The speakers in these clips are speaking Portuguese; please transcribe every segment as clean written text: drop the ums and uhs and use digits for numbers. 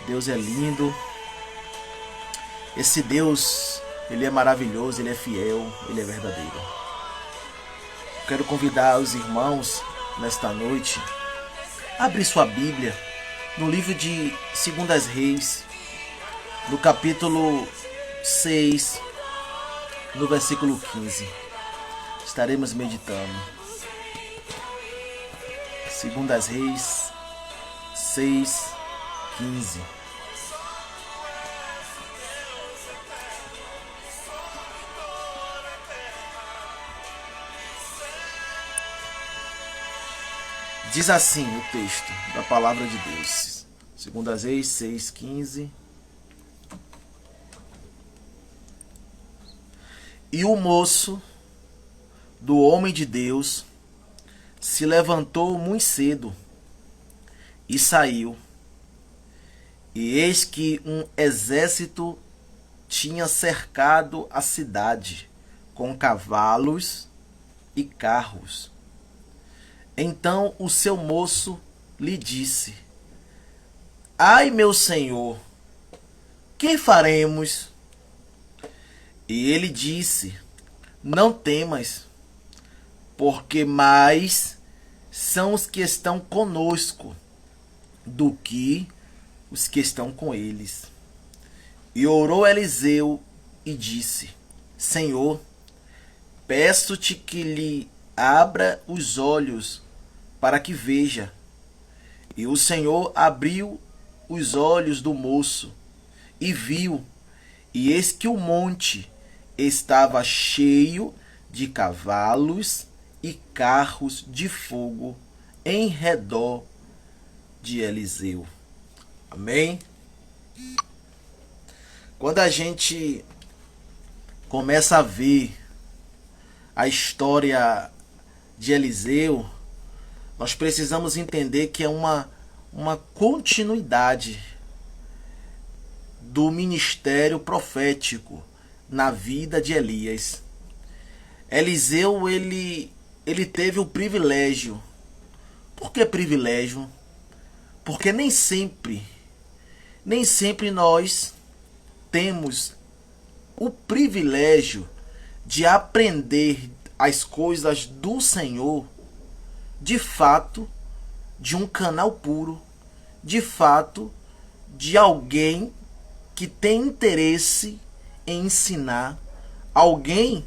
Deus é lindo. Esse Deus, Ele é maravilhoso, Ele é fiel, Ele é verdadeiro. Quero convidar os irmãos nesta noite a abrir sua Bíblia no livro de 2 Reis, no capítulo 6, no versículo 15. Estaremos meditando. 2 Reis 6, 15. Diz assim o texto da palavra de Deus. 2 Reis 6, 15. E o moço do homem de Deus se levantou muito cedo e saiu. E eis que um exército tinha cercado a cidade com cavalos e carros. Então o seu moço lhe disse: Ai, meu senhor, que faremos? E ele disse: Não temas, porque mais são os que estão conosco do que os que estão com eles. E orou Eliseu e disse: Senhor, peço-te que lhe abra os olhos para que veja. E o Senhor abriu os olhos do moço e viu, e eis que o monte estava cheio de cavalos e carros de fogo em redor de Eliseu. Amém? Quando a gente começa a ver a história de Eliseu, nós precisamos entender que é uma continuidade do ministério profético na vida de Elias. Eliseu, ele teve o privilégio. Por que privilégio? Porque nem sempre nós temos o privilégio de aprender as coisas do Senhor, de fato, de um canal puro, de fato, de alguém que tem interesse em ensinar, alguém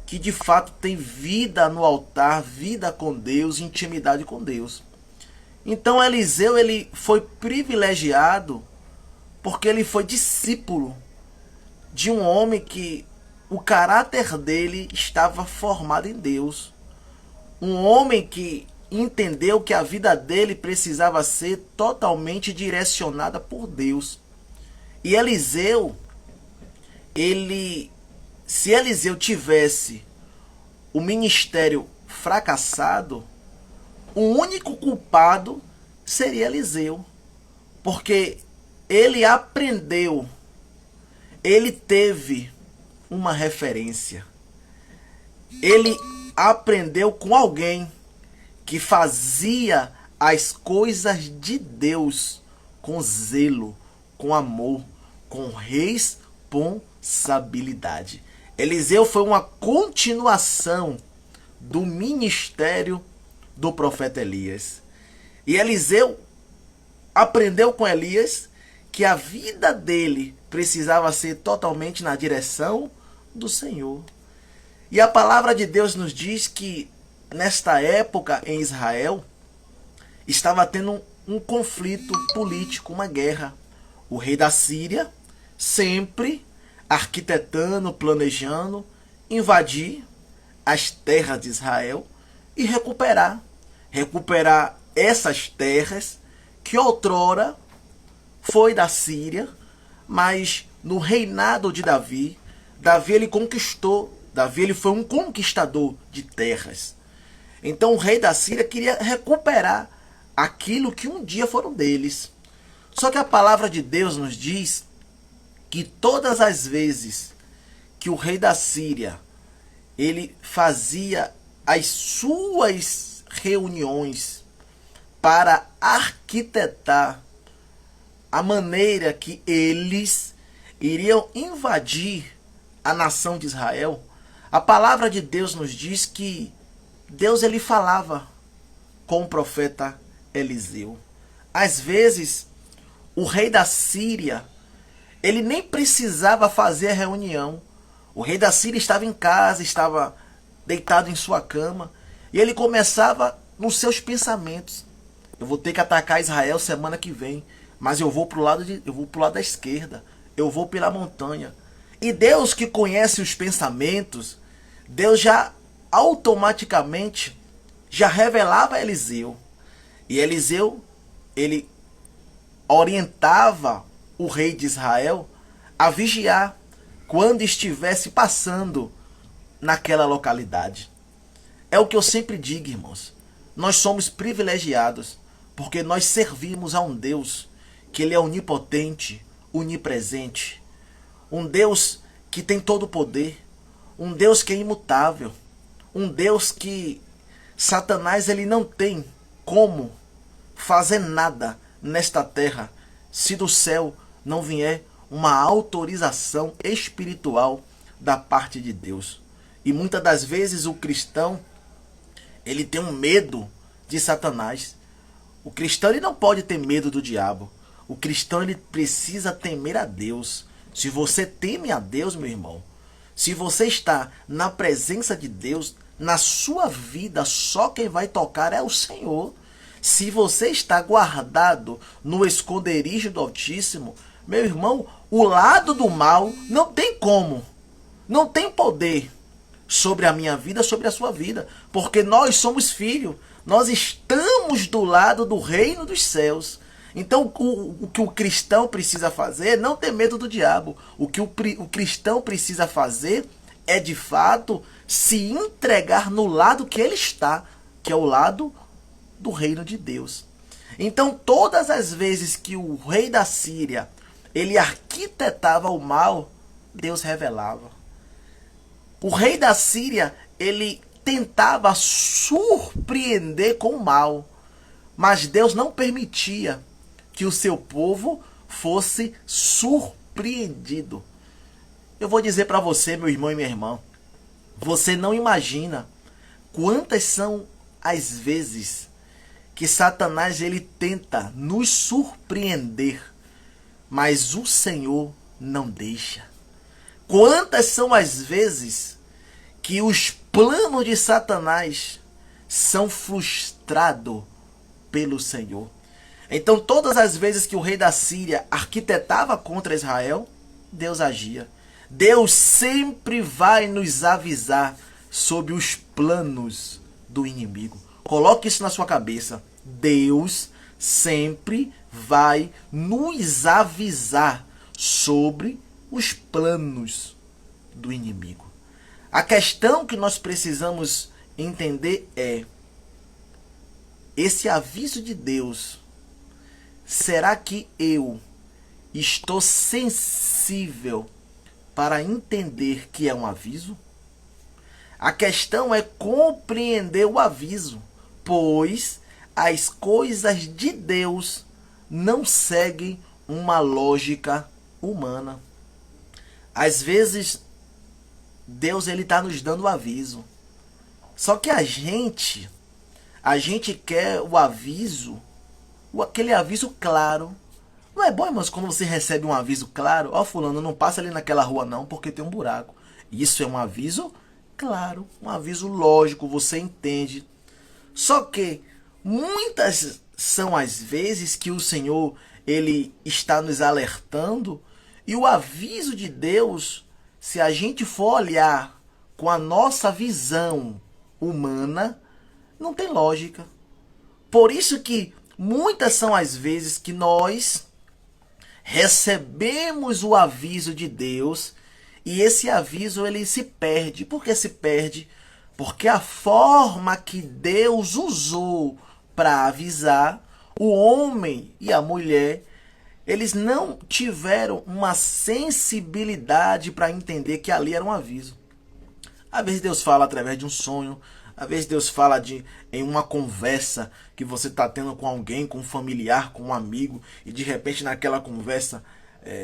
que de fato tem vida no altar, vida com Deus, intimidade com Deus. Então Eliseu, ele foi privilegiado porque ele foi discípulo de um homem que o caráter dele estava formado em Deus. Um homem que entendeu que a vida dele precisava ser totalmente direcionada por Deus. E Eliseu, se Eliseu tivesse o ministério fracassado, o único culpado seria Eliseu. Porque ele aprendeu, ele teve uma referência. Ele aprendeu com alguém que fazia as coisas de Deus com zelo, com amor, com responsabilidade. Eliseu foi uma continuação do ministério do profeta Elias. E Eliseu aprendeu com Elias que a vida dele precisava ser totalmente na direção do Senhor. E a palavra de Deus nos diz que nesta época em Israel estava tendo um conflito político, uma guerra. O rei da Síria, sempre arquitetando, planejando invadir as terras de Israel e recuperar essas terras que outrora foi da Síria, mas no reinado de Davi, ele conquistou. Davi, ele foi um conquistador de terras. Então o rei da Síria queria recuperar aquilo que um dia foram deles. Só que a palavra de Deus nos diz que todas as vezes que o rei da Síria ele fazia as suas reuniões para arquitetar a maneira que eles iriam invadir a nação de Israel, a palavra de Deus nos diz que Deus ele falava com o profeta Eliseu. Às vezes, o rei da Síria, ele nem precisava fazer a reunião. O rei da Síria estava em casa, estava deitado em sua cama, e ele começava nos seus pensamentos. Eu vou ter que atacar Israel semana que vem, mas eu vou para o lado da esquerda, eu vou pela montanha. E Deus, que conhece os pensamentos, Deus já automaticamente já revelava a Eliseu. E Eliseu, ele orientava o rei de Israel a vigiar quando estivesse passando naquela localidade. É o que eu sempre digo, irmãos. Nós somos privilegiados porque nós servimos a um Deus que ele é onipotente, onipresente. Um Deus que tem todo o poder. Um Deus que é imutável. Um Deus que Satanás ele não tem como fazer nada nesta terra se do céu não vier uma autorização espiritual da parte de Deus. E muitas das vezes o cristão ele tem um medo de Satanás. O cristão ele não pode ter medo do diabo. O cristão ele precisa temer a Deus. Se você teme a Deus, meu irmão, se você está na presença de Deus, na sua vida só quem vai tocar é o Senhor. Se você está guardado no esconderijo do Altíssimo, meu irmão, o lado do mal não tem como, não tem poder sobre a minha vida, sobre a sua vida, porque nós somos filhos, nós estamos do lado do reino dos céus. Então o que o cristão precisa fazer é não ter medo do diabo. O que o cristão precisa fazer é de fato se entregar no lado que ele está, que é o lado do reino de Deus. Então todas as vezes que o rei da Síria ele arquitetava o mal, Deus revelava. O rei da Síria ele tentava surpreender com o mal, mas Deus não permitia que o seu povo fosse surpreendido. Eu vou dizer para você, meu irmão e minha irmã, você não imagina quantas são as vezes que Satanás ele tenta nos surpreender, mas o Senhor não deixa. Quantas são as vezes que os planos de Satanás são frustrados pelo Senhor. Então todas as vezes que o rei da Síria arquitetava contra Israel, Deus agia. Deus sempre vai nos avisar sobre os planos do inimigo. Coloque isso na sua cabeça. Deus sempre vai nos avisar sobre os planos do inimigo. A questão que nós precisamos entender é: esse aviso de Deus, será que eu estou sensível para entender que é um aviso? A questão é compreender o aviso, pois as coisas de Deus não seguem uma lógica humana. Às vezes, Deus ele está nos dando o aviso. Só que a gente quer o aviso, aquele aviso claro. Não é bom, irmãos, quando você recebe um aviso claro? Ó, fulano, não passa ali naquela rua não, porque tem um buraco. Isso é um aviso claro, um aviso lógico, você entende. Só que muitas são as vezes que o Senhor ele está nos alertando, e o aviso de Deus, se a gente for olhar com a nossa visão humana, não tem lógica. Por isso que muitas são as vezes que nós recebemos o aviso de Deus e esse aviso ele se perde. Por que se perde? Porque a forma que Deus usou para avisar, o homem e a mulher, eles não tiveram uma sensibilidade para entender que ali era um aviso. Às vezes Deus fala através de um sonho, Às vezes Deus fala em uma conversa que você está tendo com alguém, com um familiar, com um amigo, e de repente naquela conversa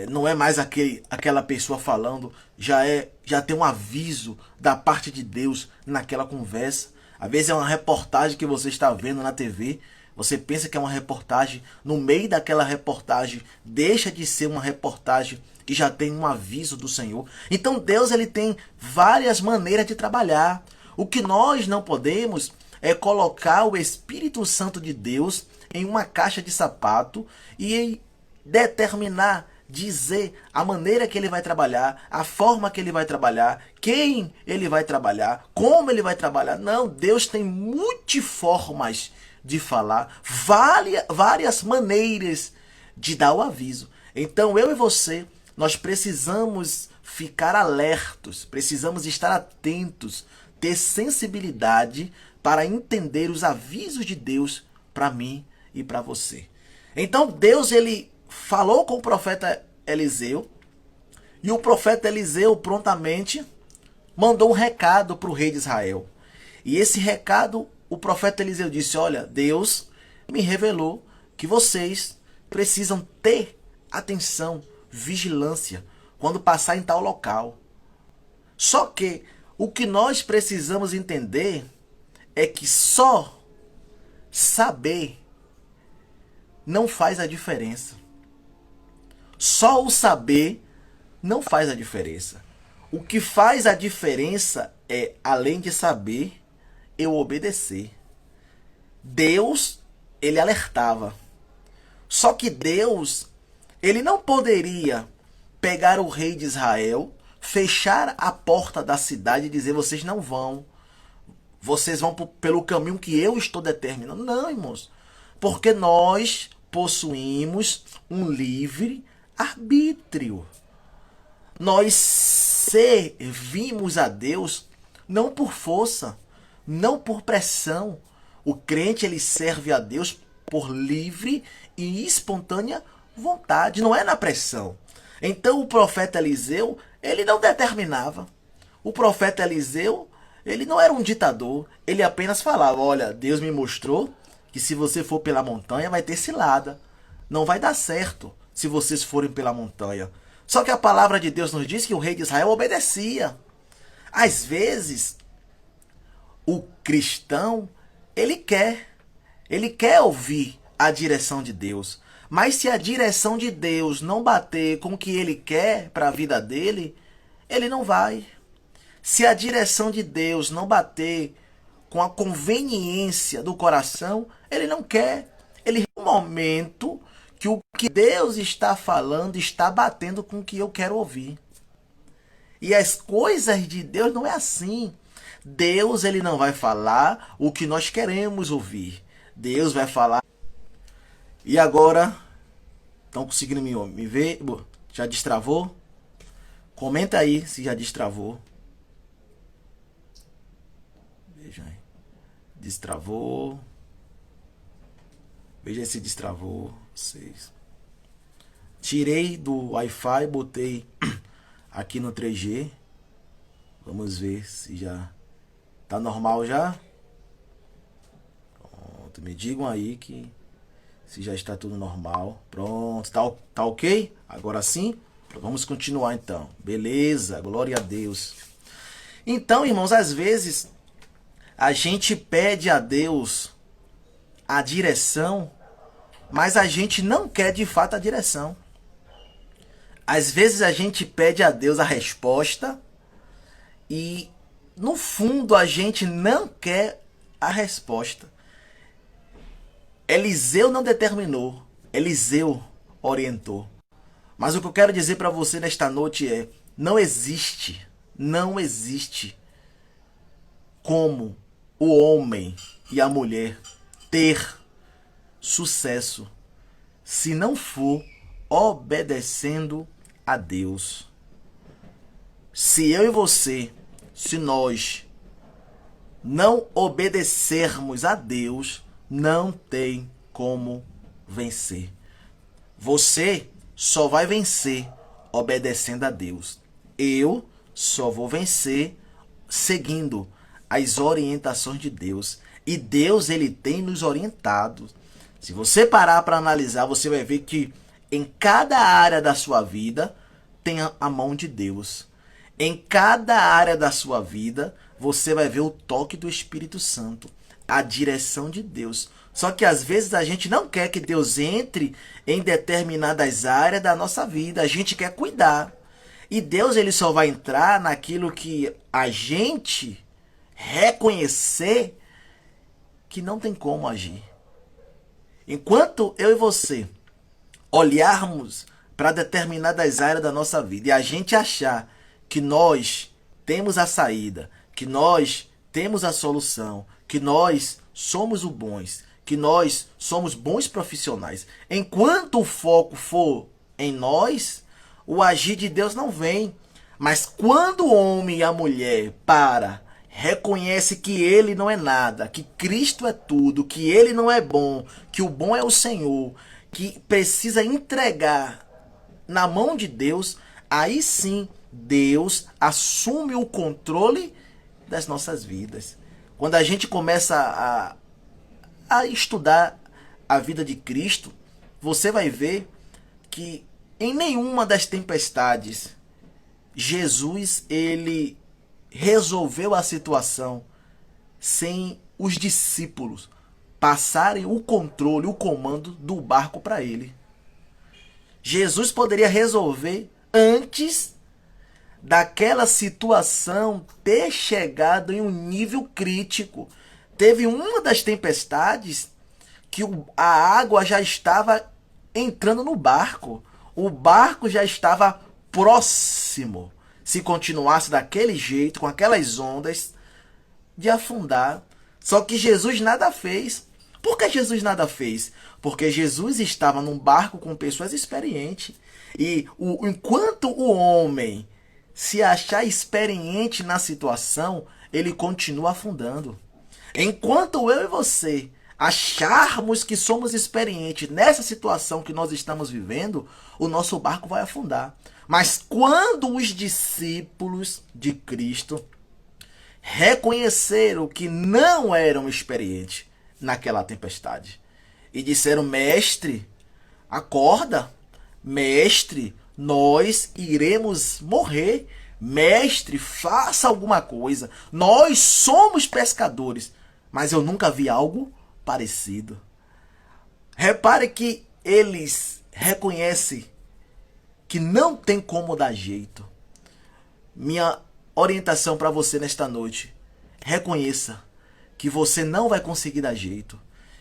não é mais aquela pessoa falando, já tem um aviso da parte de Deus naquela conversa. Às vezes é uma reportagem que você está vendo na TV, você pensa que é uma reportagem, no meio daquela reportagem deixa de ser uma reportagem e já tem um aviso do Senhor. Então Deus ele tem várias maneiras de trabalhar. O que nós não podemos é colocar o Espírito Santo de Deus em uma caixa de sapato e determinar, dizer a maneira que ele vai trabalhar, a forma que ele vai trabalhar, quem ele vai trabalhar, como ele vai trabalhar. Não, Deus tem multiformas de falar, várias maneiras de dar o aviso. Então eu e você, nós precisamos ficar alertos, precisamos estar atentos, ter sensibilidade para entender os avisos de Deus para mim e para você. Então Deus ele falou com o profeta Eliseu e o profeta Eliseu prontamente mandou um recado para o rei de Israel. E esse recado, o profeta Eliseu disse: olha, Deus me revelou que vocês precisam ter atenção, vigilância, quando passar em tal local. Só que o que nós precisamos entender é que só saber não faz a diferença. Só o saber não faz a diferença. O que faz a diferença é, além de saber, eu obedecer. Deus, ele alertava. Só que Deus, ele não poderia pegar o rei de Israel, fechar a porta da cidade e dizer: vocês não vão. Vocês vão pelo caminho que eu estou determinando. Não, irmãos. Porque nós possuímos um livre arbítrio. Nós servimos a Deus não por força, não por pressão. O crente ele serve a Deus por livre e espontânea vontade, não é na pressão. Então o profeta Eliseu, ele não determinava. O profeta Eliseu, ele não era um ditador, ele apenas falava: olha, Deus me mostrou que se você for pela montanha vai ter cilada. Não vai dar certo se vocês forem pela montanha. Só que a palavra de Deus nos diz que o rei de Israel obedecia. Às vezes, o cristão, ele quer ouvir a direção de Deus. Mas se a direção de Deus não bater com o que ele quer para a vida dele, ele não vai. Se a direção de Deus não bater com a conveniência do coração, ele não quer. Ele no momento que o que Deus está falando está batendo com o que eu quero ouvir. E as coisas de Deus não é assim. Deus ele não vai falar o que nós queremos ouvir. Deus vai falar. E agora, estão conseguindo me ver? Já destravou? Comenta aí se já destravou. Veja aí. Destravou. Veja se destravou. Vocês. Tirei do Wi-Fi, botei aqui no 3G. Vamos ver se já tá normal já. Pronto, me digam aí que se já está tudo normal. Pronto, tá ok? Agora sim, vamos continuar então. Beleza, glória a Deus. Então, irmãos, às vezes a gente pede a Deus a direção, mas a gente não quer de fato a direção. Às vezes a gente pede a Deus a resposta e no fundo a gente não quer a resposta. Eliseu não determinou, Eliseu orientou. Mas o que eu quero dizer para você nesta noite é: não existe como o homem e a mulher ter sucesso se não for obedecendo a Deus. Se eu e você, se nós não obedecermos a Deus, não tem como vencer. Você só vai vencer obedecendo a Deus. Eu só vou vencer seguindo as orientações de Deus. E Deus, ele tem nos orientado. Se você parar para analisar, você vai ver que em cada área da sua vida tem a mão de Deus. Em cada área da sua vida, você vai ver o toque do Espírito Santo, a direção de Deus. Só que às vezes a gente não quer que Deus entre em determinadas áreas da nossa vida. A gente quer cuidar. E Deus, ele só vai entrar naquilo que a gente reconhecer que não tem como agir. Enquanto eu e você olharmos para determinadas áreas da nossa vida e a gente achar que nós temos a saída, que nós temos a solução, que nós somos os bons, que nós somos bons profissionais, enquanto o foco for em nós, o agir de Deus não vem. Mas quando o homem e a mulher reconhece que ele não é nada, que Cristo é tudo, que ele não é bom, que o bom é o Senhor, que precisa entregar na mão de Deus, aí sim Deus assume o controle das nossas vidas. Quando a gente começa a estudar a vida de Cristo, você vai ver que em nenhuma das tempestades Jesus, ele resolveu a situação sem os discípulos passarem o controle, o comando do barco para ele. Jesus poderia resolver antes daquela situação ter chegado em um nível crítico. Teve uma das tempestades que a água já estava entrando no barco. O barco já estava próximo, se continuasse daquele jeito, com aquelas ondas, de afundar. Só que Jesus nada fez. Por que Jesus nada fez? Porque Jesus estava num barco com pessoas experientes. E enquanto o homem se achar experiente na situação, ele continua afundando. Enquanto eu e você acharmos que somos experientes nessa situação que nós estamos vivendo, o nosso barco vai afundar. Mas quando os discípulos de Cristo reconheceram que não eram experientes naquela tempestade e disseram: mestre, acorda, mestre, nós iremos morrer, mestre, faça alguma coisa, nós somos pescadores. Mas eu nunca vi algo parecido. Repare que eles reconhecem que não tem como dar jeito. Minha orientação para você nesta noite: reconheça que você não vai conseguir dar jeito,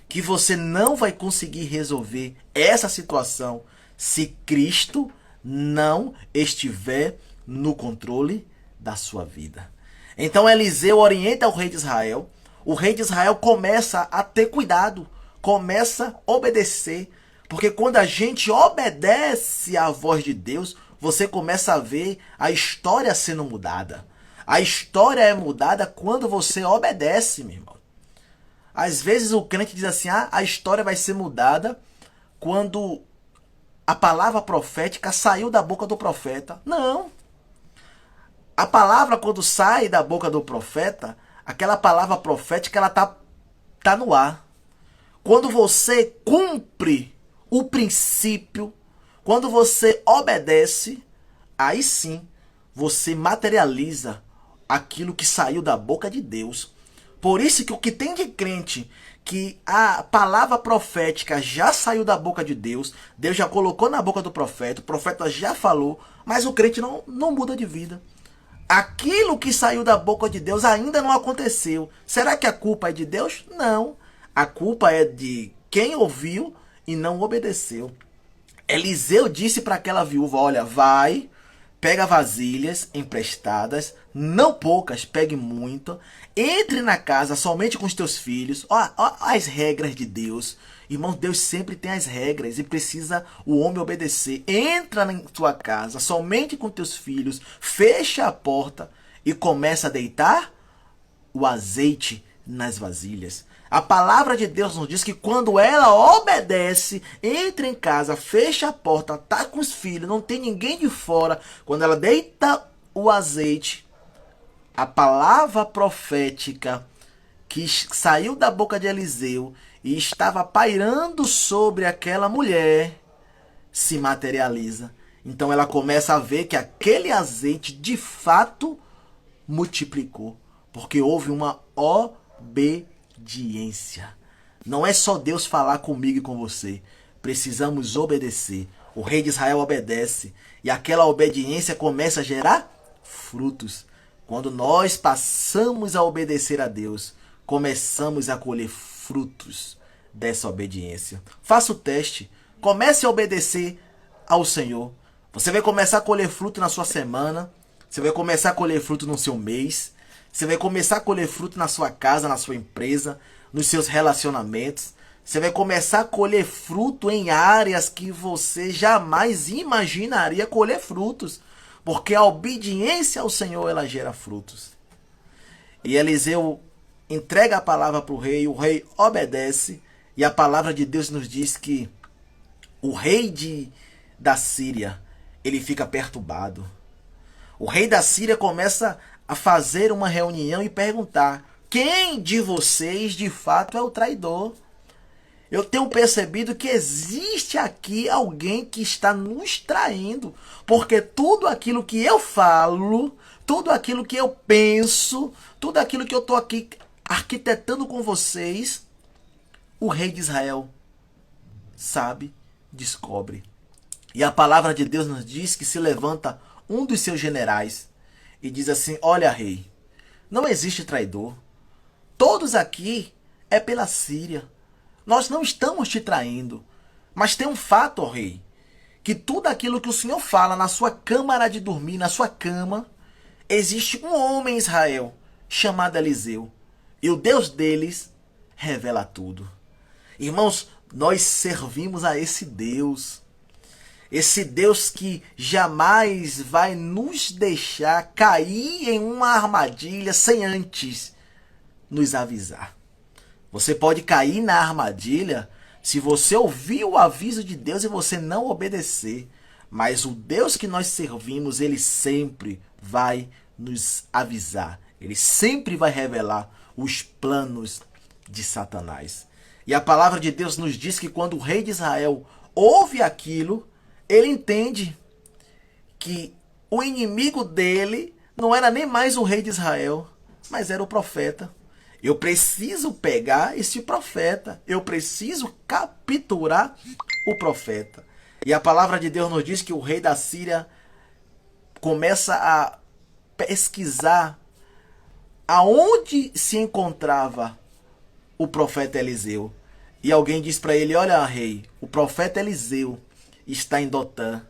que você não vai conseguir resolver essa situação se Cristo não estiver no controle da sua vida. Então Eliseu orienta o rei de Israel. O rei de Israel começa a ter cuidado, começa a obedecer. Porque quando a gente obedece à voz de Deus, você começa a ver a história sendo mudada. A história é mudada quando você obedece, meu irmão. Às vezes o crente diz assim: a história vai ser mudada quando a palavra profética saiu da boca do profeta. Não. A palavra, quando sai da boca do profeta, aquela palavra profética, ela tá no ar. Quando você cumpre o princípio, quando você obedece, aí sim você materializa aquilo que saiu da boca de Deus. Por isso que o que tem de crente que a palavra profética já saiu da boca de Deus, Deus já colocou na boca do profeta, o profeta já falou, mas o crente não muda de vida. Aquilo que saiu da boca de Deus ainda não aconteceu. Será que a culpa é de Deus? Não. A culpa é de quem ouviu e não obedeceu. Eliseu disse para aquela viúva: olha, vai, pega vasilhas emprestadas, não poucas, pegue muito, entre na casa somente com os teus filhos. Ó, as regras de Deus. Irmão, Deus sempre tem as regras e precisa o homem obedecer. Entra na tua casa somente com teus filhos, fecha a porta e começa a deitar o azeite nas vasilhas. A palavra de Deus nos diz que quando ela obedece, entra em casa, fecha a porta, tá com os filhos, não tem ninguém de fora. Quando ela deita o azeite, a palavra profética que saiu da boca de Eliseu e estava pairando sobre aquela mulher se materializa. Então ela começa a ver que aquele azeite de fato multiplicou, porque houve uma obediência. Não é só Deus falar comigo e com você. Precisamos obedecer. O rei de Israel obedece e aquela obediência começa a gerar frutos. Quando nós passamos a obedecer a Deus, começamos a colher frutos dessa obediência. Faça o teste. Comece a obedecer ao Senhor. Você vai começar a colher fruto na sua semana. Você vai começar a colher fruto no seu mês. Você vai começar a colher fruto na sua casa, na sua empresa, nos seus relacionamentos. Você vai começar a colher fruto em áreas que você jamais imaginaria colher frutos. Porque a obediência ao Senhor, ela gera frutos. E Eliseu entrega a palavra para o rei obedece. E a palavra de Deus nos diz que o rei da Síria, ele fica perturbado. O rei da Síria começa a fazer uma reunião e perguntar: quem de vocês de fato é o traidor? Eu tenho percebido que existe aqui alguém que está nos traindo, porque tudo aquilo que eu falo, tudo aquilo que eu penso, tudo aquilo que eu estou aqui arquitetando com vocês, o rei de Israel sabe, descobre. E a palavra de Deus nos diz que se levanta um dos seus generais e diz assim: olha, rei, não existe traidor. Todos aqui é pela Síria. Nós não estamos te traindo. Mas tem um fato, ó rei, que tudo aquilo que o Senhor fala na sua câmara de dormir, na sua cama, existe um homem em Israel chamado Eliseu. E o Deus deles revela tudo. Irmãos, nós servimos a esse Deus. Esse Deus que jamais vai nos deixar cair em uma armadilha sem antes nos avisar. Você pode cair na armadilha se você ouvir o aviso de Deus e você não obedecer. Mas o Deus que nós servimos, ele sempre vai nos avisar. Ele sempre vai revelar os planos de Satanás. E a palavra de Deus nos diz que quando o rei de Israel ouve aquilo, ele entende que o inimigo dele não era nem mais o rei de Israel, mas era o profeta. Eu preciso pegar esse profeta. Eu preciso capturar o profeta. E a palavra de Deus nos diz que o rei da Síria começa a pesquisar aonde se encontrava o profeta Eliseu. E alguém diz para ele: olha, rei, o profeta Eliseu está em Dotã.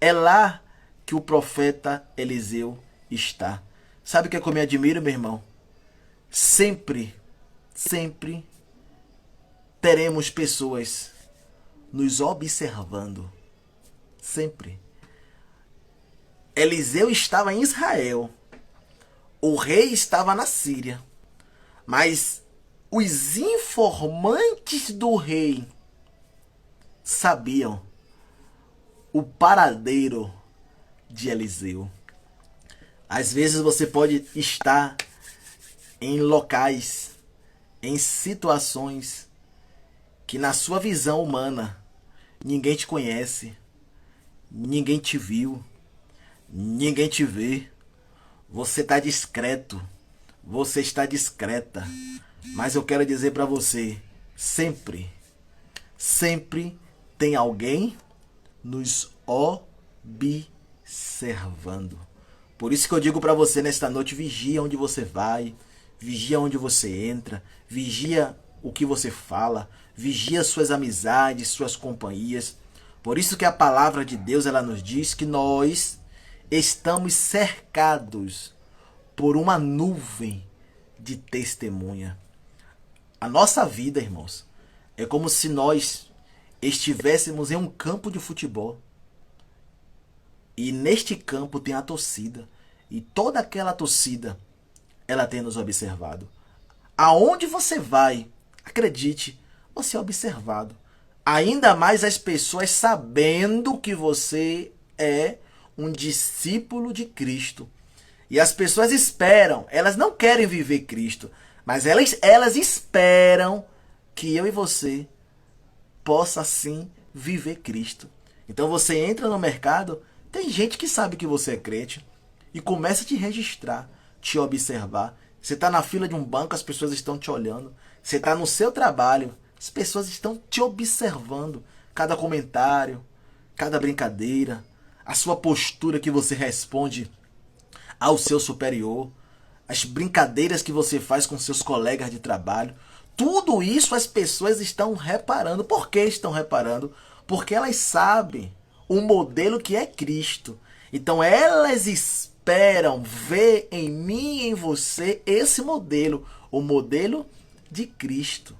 É lá que o profeta Eliseu está. Sabe o que eu me admiro, meu irmão? Sempre teremos pessoas nos observando. Sempre. Eliseu estava em Israel. O rei estava na Síria. Mas os informantes do rei sabiam o paradeiro de Eliseu. Às vezes você pode estar em locais, em situações que na sua visão humana ninguém te conhece, ninguém te viu, ninguém te vê. Você está discreto, você está discreta. Mas eu quero dizer para você, sempre tem alguém nos observando. Por isso que eu digo para você nesta noite: vigia onde você vai, vigia onde você entra, vigia o que você fala, vigia suas amizades, suas companhias. Por isso que a palavra de Deus, ela nos diz que nós estamos cercados por uma nuvem de testemunha. A nossa vida, irmãos, é como se nós estivéssemos em um campo de futebol. E neste campo tem a torcida. E toda aquela torcida, ela tem nos observado. Aonde você vai, acredite, você é observado. Ainda mais as pessoas sabendo que você é um discípulo de Cristo. E as pessoas esperam, elas não querem viver Cristo, mas elas esperam que eu e você possa sim viver Cristo. Então você entra no mercado, tem gente que sabe que você é crente e começa a te registrar, te observar. Você está na fila de um banco, as pessoas estão te olhando. Você está no seu trabalho, as pessoas estão te observando. Cada comentário, cada brincadeira, a sua postura que você responde ao seu superior, as brincadeiras que você faz com seus colegas de trabalho. Tudo isso as pessoas estão reparando. Por que estão reparando? Porque elas sabem o modelo que é Cristo. Então elas esperam ver em mim e em você esse modelo, o modelo de Cristo.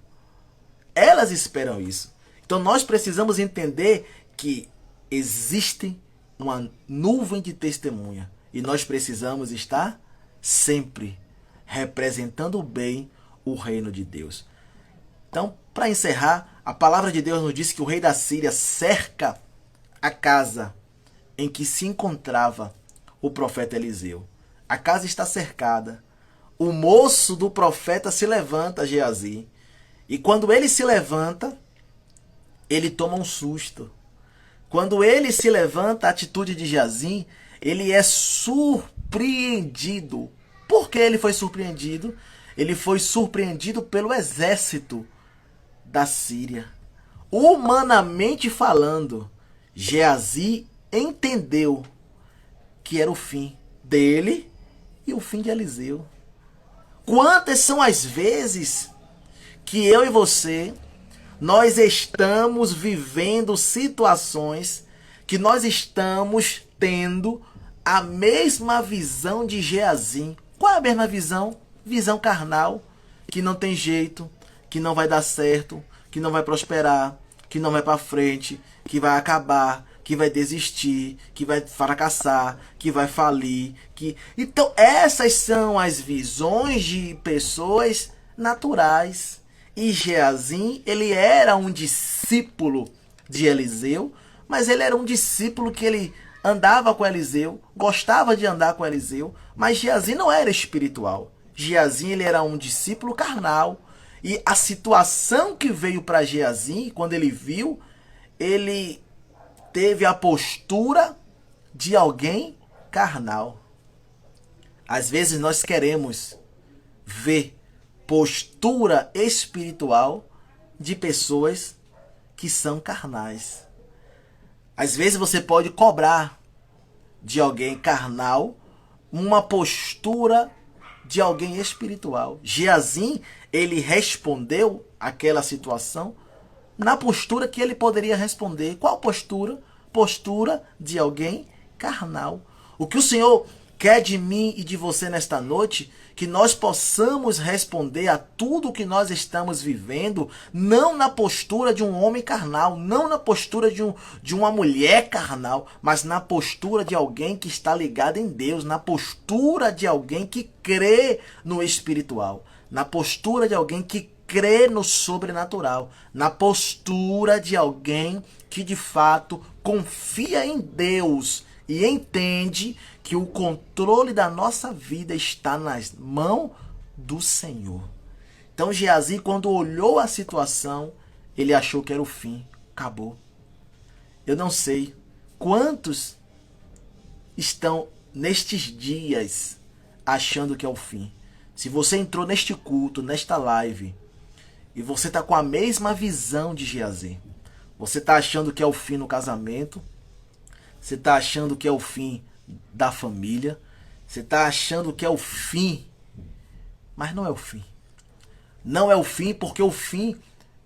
Elas esperam isso. Então nós precisamos entender que existe uma nuvem de testemunha e nós precisamos estar sempre representando bem o reino de Deus. Então, para encerrar, a palavra de Deus nos diz que o rei da Síria cerca a casa em que se encontrava o profeta Eliseu. A casa está cercada. O moço do profeta se levanta, Geazi. E quando ele se levanta, ele toma um susto. Quando ele se levanta, a atitude de Geazi, ele é surpreendido. Por que ele foi surpreendido? Ele foi surpreendido pelo exército da Síria. Humanamente falando, Geazi entendeu que era o fim dele e o fim de Eliseu. Quantas são as vezes que eu e você, nós estamos vivendo situações que nós estamos tendo a mesma visão de Geazi. Qual é a mesma visão? Visão carnal, que não tem jeito, que não vai dar certo, que não vai prosperar, que não vai para frente, que vai acabar, que vai desistir, que vai fracassar, que vai falir, que... Então, essas são as visões de pessoas naturais. E Geazi, ele era um discípulo de Eliseu, mas ele era um discípulo que ele andava com Eliseu, gostava de andar com Eliseu, mas Geazi não era espiritual. Geazi, ele era um discípulo carnal. E a situação que veio para Geazi, quando ele viu, ele teve a postura de alguém carnal. Às vezes nós queremos ver postura espiritual de pessoas que são carnais. Às vezes você pode cobrar de alguém carnal uma postura de alguém espiritual. Geazi, ele respondeu àquela situação na postura que ele poderia responder. Qual postura? Postura de alguém carnal. O que o Senhor quer de mim e de você nesta noite, que nós possamos responder a tudo que nós estamos vivendo, não na postura de um homem carnal, não na postura de uma mulher carnal, mas na postura de alguém que está ligado em Deus, na postura de alguém que crê no espiritual, na postura de alguém que crê no sobrenatural, na postura de alguém que de fato confia em Deus e entende que o controle da nossa vida está nas mãos do Senhor. Então Geazi, quando olhou a situação, ele achou que era o fim. Acabou. Eu não sei quantos estão nestes dias achando que é o fim. Se você entrou neste culto, nesta live, e você está com a mesma visão de Geazi, você está achando que é o fim no casamento, você está achando que é o fim da família, você está achando que é o fim, mas não é o fim. Não é o fim, porque o fim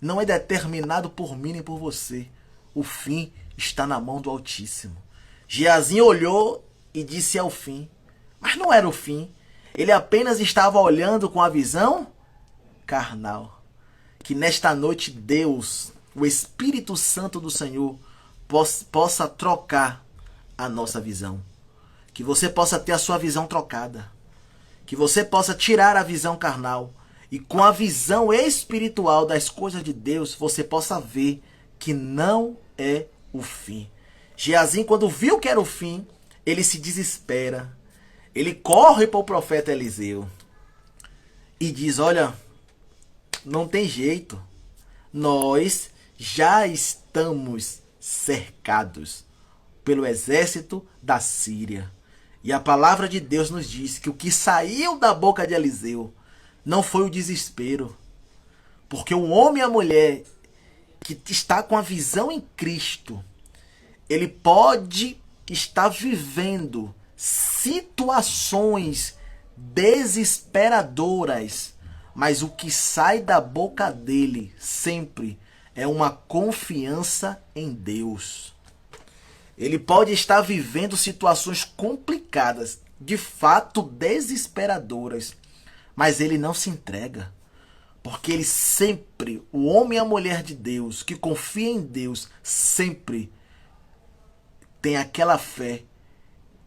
não é determinado por mim nem por você. O fim está na mão do Altíssimo. Geazi olhou e disse é o fim, mas não era o fim. Ele apenas estava olhando com a visão carnal. Que nesta noite Deus, o Espírito Santo do Senhor, possa trocar a nossa visão. Que você possa ter a sua visão trocada. Que você possa tirar a visão carnal. E com a visão espiritual das coisas de Deus, você possa ver que não é o fim. Geazi, quando viu que era o fim, ele se desespera. Ele corre para o profeta Eliseu e diz: olha, não tem jeito. Nós já estamos cercados pelo exército da Síria. E a palavra de Deus nos diz que o que saiu da boca de Eliseu não foi o desespero. Porque o homem e a mulher que está com a visão em Cristo, ele pode estar vivendo situações desesperadoras, mas o que sai da boca dele sempre é uma confiança em Deus. Ele pode estar vivendo situações complicadas, de fato desesperadoras, mas ele não se entrega. Porque ele sempre, o homem e a mulher de Deus, que confia em Deus, sempre tem aquela fé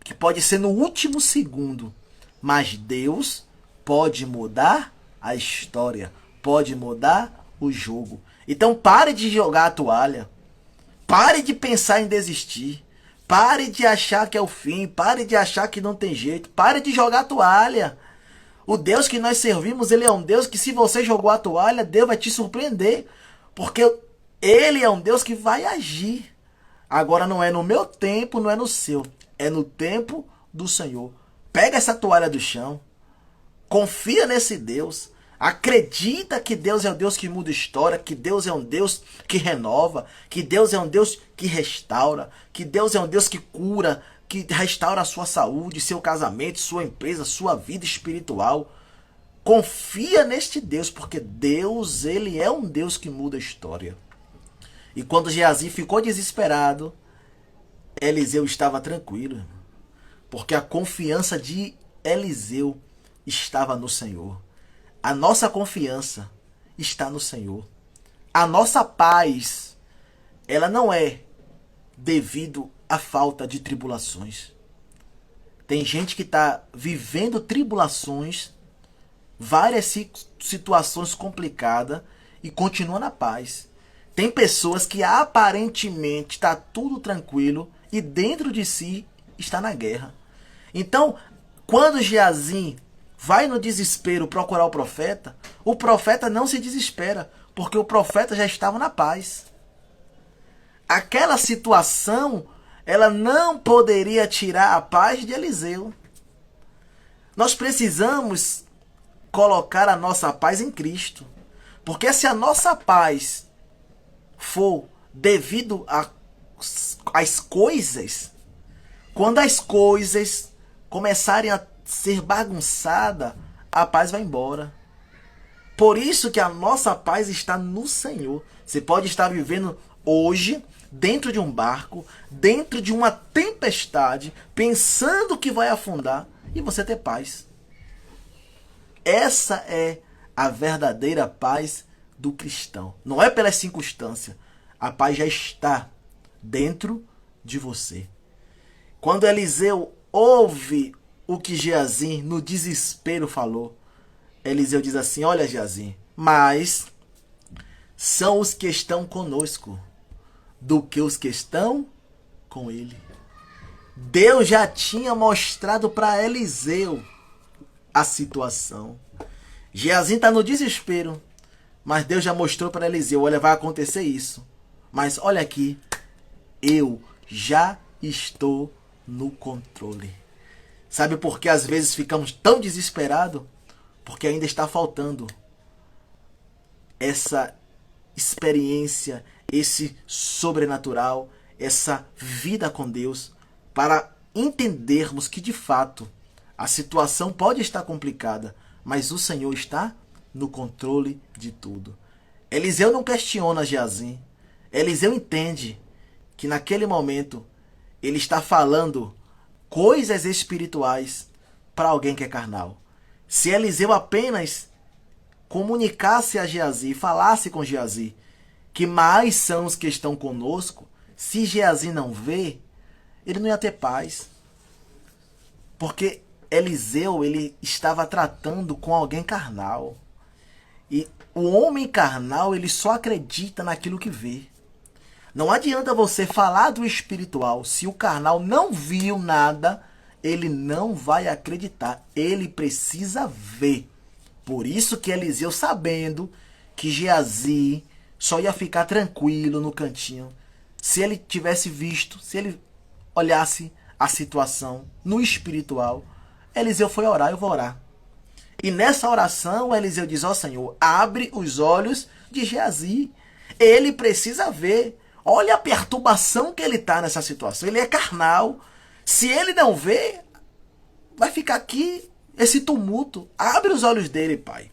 que pode ser no último segundo, mas Deus pode mudar a história, pode mudar o jogo. Então pare de jogar a toalha, pare de pensar em desistir, pare de achar que é o fim, pare de achar que não tem jeito, pare de jogar a toalha. O Deus que nós servimos, ele é um Deus que, se você jogou a toalha, Deus vai te surpreender. Porque ele é um Deus que vai agir. Agora não é no meu tempo, não é no seu. É no tempo do Senhor. Pega essa toalha do chão. Confia nesse Deus. Acredita que Deus é o Deus que muda história, que Deus é um Deus que renova, que Deus é um Deus que restaura, que Deus é um Deus que cura, que restaura a sua saúde, seu casamento, sua empresa, sua vida espiritual. Confia neste Deus, porque Deus, ele é um Deus que muda a história. E quando Geazi ficou desesperado, Eliseu estava tranquilo, porque a confiança de Eliseu estava no Senhor. A nossa confiança está no Senhor. A nossa paz, ela não é devido à falta de tribulações. Tem gente que está vivendo tribulações, várias situações complicadas e continua na paz. Tem pessoas que aparentemente está tudo tranquilo e dentro de si está na guerra. Então, quando Geazi vai no desespero procurar o profeta não se desespera, porque o profeta já estava na paz. Aquela situação, ela não poderia tirar a paz de Eliseu. Nós precisamos colocar a nossa paz em Cristo. Porque se a nossa paz for devido às coisas, quando as coisas começarem a ser bagunçadas, a paz vai embora. Por isso que a nossa paz está no Senhor. Você pode estar vivendo hoje dentro de um barco, dentro de uma tempestade, pensando que vai afundar, e você ter paz. Essa é a verdadeira paz do cristão. Não é pelas circunstâncias. A paz já está dentro de você. Quando Eliseu ouve o que Geazi no desespero falou, Eliseu diz assim: olha, Geazi, mas são os que estão conosco do que os que estão com ele. Deus já tinha mostrado para Eliseu a situação. Geazi está no desespero, mas Deus já mostrou para Eliseu: olha, vai acontecer isso, mas olha aqui, eu já estou no controle. Sabe por que às vezes ficamos tão desesperados? Porque ainda está faltando essa experiência, esse sobrenatural, essa vida com Deus, para entendermos que de fato a situação pode estar complicada, mas o Senhor está no controle de tudo. Eliseu não questiona Geazi. Eliseu entende que naquele momento ele está falando coisas espirituais para alguém que é carnal. Se Eliseu apenas comunicasse a Geazi, falasse com Geazi que mais são os que estão conosco, se Geazi não vê, ele não ia ter paz. Porque Eliseu, ele estava tratando com alguém carnal. E o homem carnal, ele só acredita naquilo que vê. Não adianta você falar do espiritual se o carnal não viu nada, ele não vai acreditar. Ele precisa ver. Por isso que Eliseu, sabendo que Geazi só ia ficar tranquilo no cantinho, se ele tivesse visto, se ele olhasse a situação no espiritual, Eliseu foi orar. Eu vou orar. E nessa oração, Eliseu diz: ó Senhor, abre os olhos de Geazi. Ele precisa ver. Olha a perturbação que ele está nessa situação. Ele é carnal. Se ele não vê, vai ficar aqui esse tumulto. Abre os olhos dele, Pai.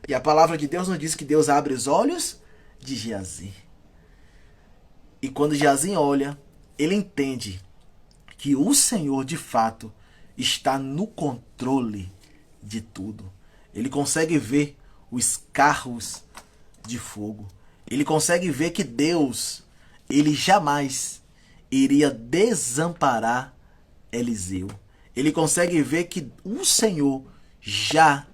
E a palavra de Deus nos diz que Deus abre os olhos de Geazi. E quando Geazi olha, ele entende que o Senhor, de fato, está no controle de tudo. Ele consegue ver os carros de fogo. Ele consegue ver que Deus, ele jamais iria desamparar Eliseu. Ele consegue ver que o Senhor já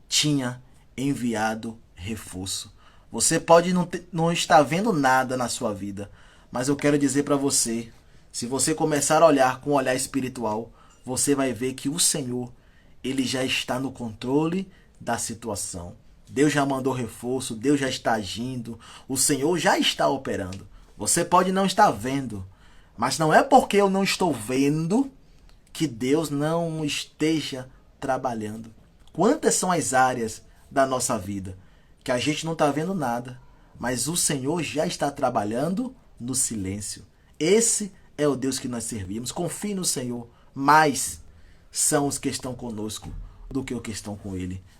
tinha enviado reforço. Você pode não estar vendo nada na sua vida, mas eu quero dizer para você, se você começar a olhar com um olhar espiritual, você vai ver que o Senhor, ele já está no controle da situação. Deus já mandou reforço, Deus já está agindo, o Senhor já está operando. Você pode não estar vendo, mas não é porque eu não estou vendo que Deus não esteja trabalhando. Quantas são as áreas da nossa vida que a gente não está vendo nada, mas o Senhor já está trabalhando no silêncio. Esse é o Deus que nós servimos. Confie no Senhor. Mais são os que estão conosco do que os que estão com Ele.